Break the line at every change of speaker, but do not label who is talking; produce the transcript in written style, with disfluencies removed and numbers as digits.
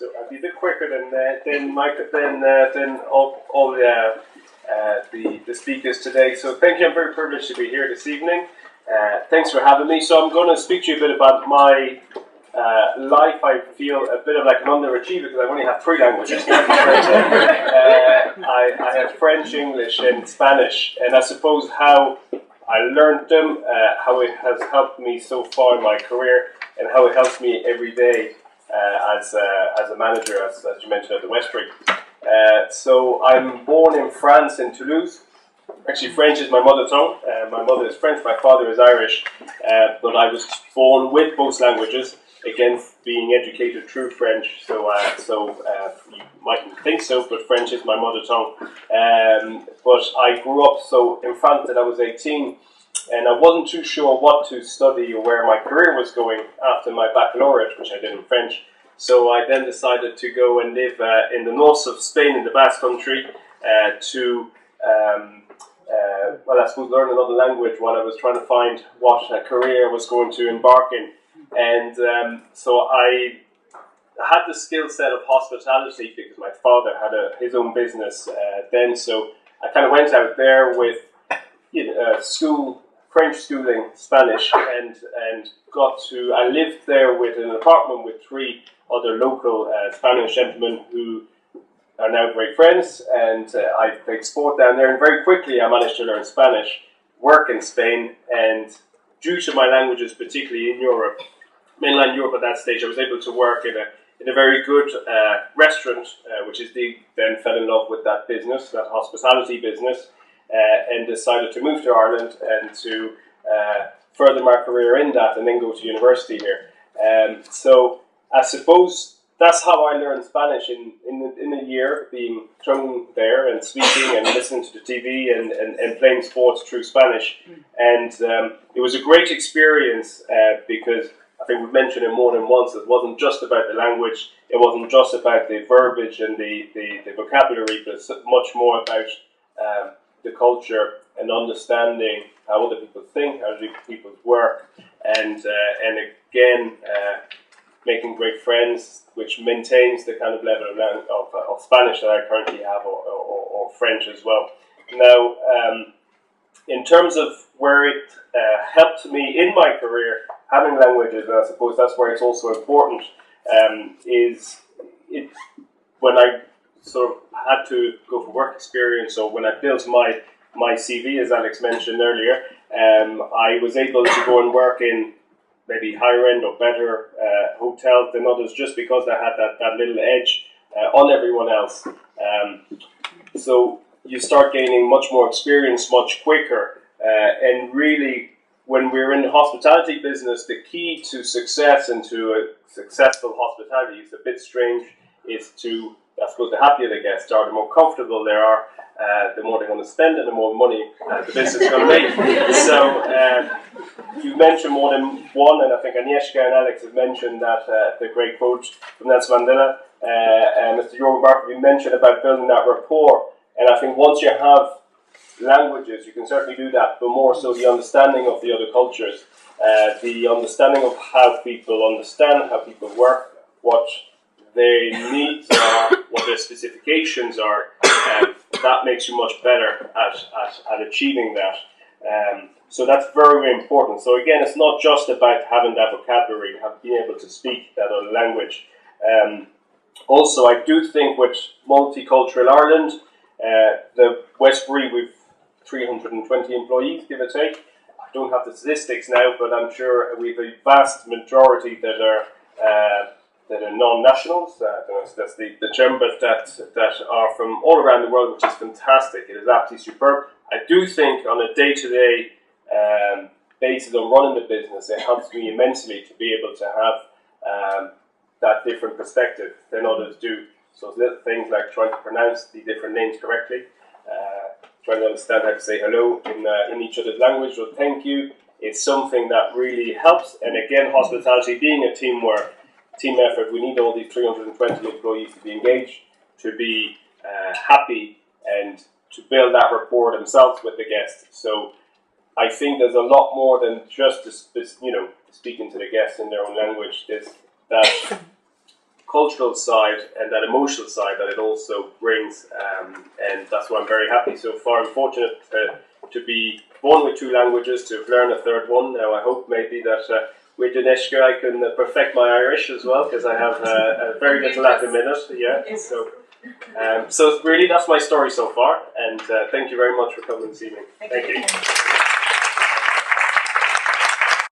So I'll be a bit quicker than all the speakers today. So thank you. I'm very privileged to be here this evening. Thanks for having me. So I'm going to speak to you a bit about my life. I feel a bit of like an underachiever because I only have 3 languages. I have French, English, and Spanish, and I suppose how I learned them, how it has helped me so far in my career, and how it helps me every day as a manager, as you mentioned, at the Westbury. So I'm born in France, in Toulouse. Actually, French is my mother tongue. My mother is French, my father is Irish, but I was born with both languages, again, being educated through French, so you mightn't think so, but French is my mother tongue. But I grew up so in France that I was 18, and I wasn't too sure what to study or where my career was going after my baccalaureate, which I did in French. So I then decided to go and live in the north of Spain, in the Basque Country, I suppose learn another language while I was trying to find what career I was going to embark in. And so I had the skill set of hospitality because my father had his own business then. So I kind of went out there with French schooling, Spanish, and I lived there with an apartment with 3 other local Spanish gentlemen who are now great friends, and I played sport down there, and very quickly I managed to learn Spanish, work in Spain, and due to my languages, particularly in Europe, mainland Europe at that stage, I was able to work in a very good restaurant, which is then fell in love with that business, that hospitality business, and decided to move to Ireland and to further my career in that, and then go to university here. So I suppose that's how I learned Spanish in a year, being thrown there and speaking and listening to the TV and playing sports through Spanish. And it was a great experience because I think we've mentioned it more than once. It wasn't just about the language, it wasn't just about the verbiage and the vocabulary, but it's much more about the culture and understanding how other people think, how other people work, and again, making great friends, which maintains the kind of level of Spanish that I currently have, or French as well. Now, in terms of where it helped me in my career, having languages, and I suppose that's where it's also important, is when I sort of had to go for work experience, or when I built my CV, as Alex mentioned earlier, I was able to go and work in maybe higher end or better hotels than others, just because they had that little edge on everyone else. So you start gaining much more experience much quicker. And really, when we're in the hospitality business, the key to success and to a successful hospitality, is a bit strange, is to, I suppose, the happier the guests are, the more comfortable they are, the more they're going to spend and the more money the business is going to make. So you've mentioned more than one, and I think Agnieszka and Alex have mentioned that the great quote from Nelson Mandela, and Mr. Jorgen Barker, you mentioned about building that rapport. And I think once you have languages, you can certainly do that, but more so the understanding of the other cultures, the understanding of how people understand, how people work, what their needs are, what their specifications are, that makes you much better at achieving that. So that's very, very important. So again, it's not just about having that vocabulary, being able to speak that other language. Also, I do think with Multicultural Ireland, the Westbury, we've 320 employees, give or take. I don't have the statistics now, but I'm sure we have a vast majority that are non-nationals. That's the term, but that are from all around the world, which is fantastic. It is absolutely superb. I do think on a day-to-day basis on running the business, it helps me immensely to be able to have that different perspective than others do. So little things like trying to pronounce the different names correctly, trying to understand how to say hello in each other's language, or thank you, is something that really helps. And again, hospitality being a team effort, we need all these 320 employees to be engaged, to be happy, and to build that rapport themselves with the guests. So I think there's a lot more than just speaking to the guests in their own language. There's that cultural side and that emotional side that it also brings, and that's why I'm very happy so far. I'm fortunate to be born with 2 languages, to have learned a third one. Now I hope maybe that with Dineshka I can perfect my Irish as well, because I have a very little at the minute. Yeah, so really that's my story so far, and thank you very much for coming this evening. Thank you.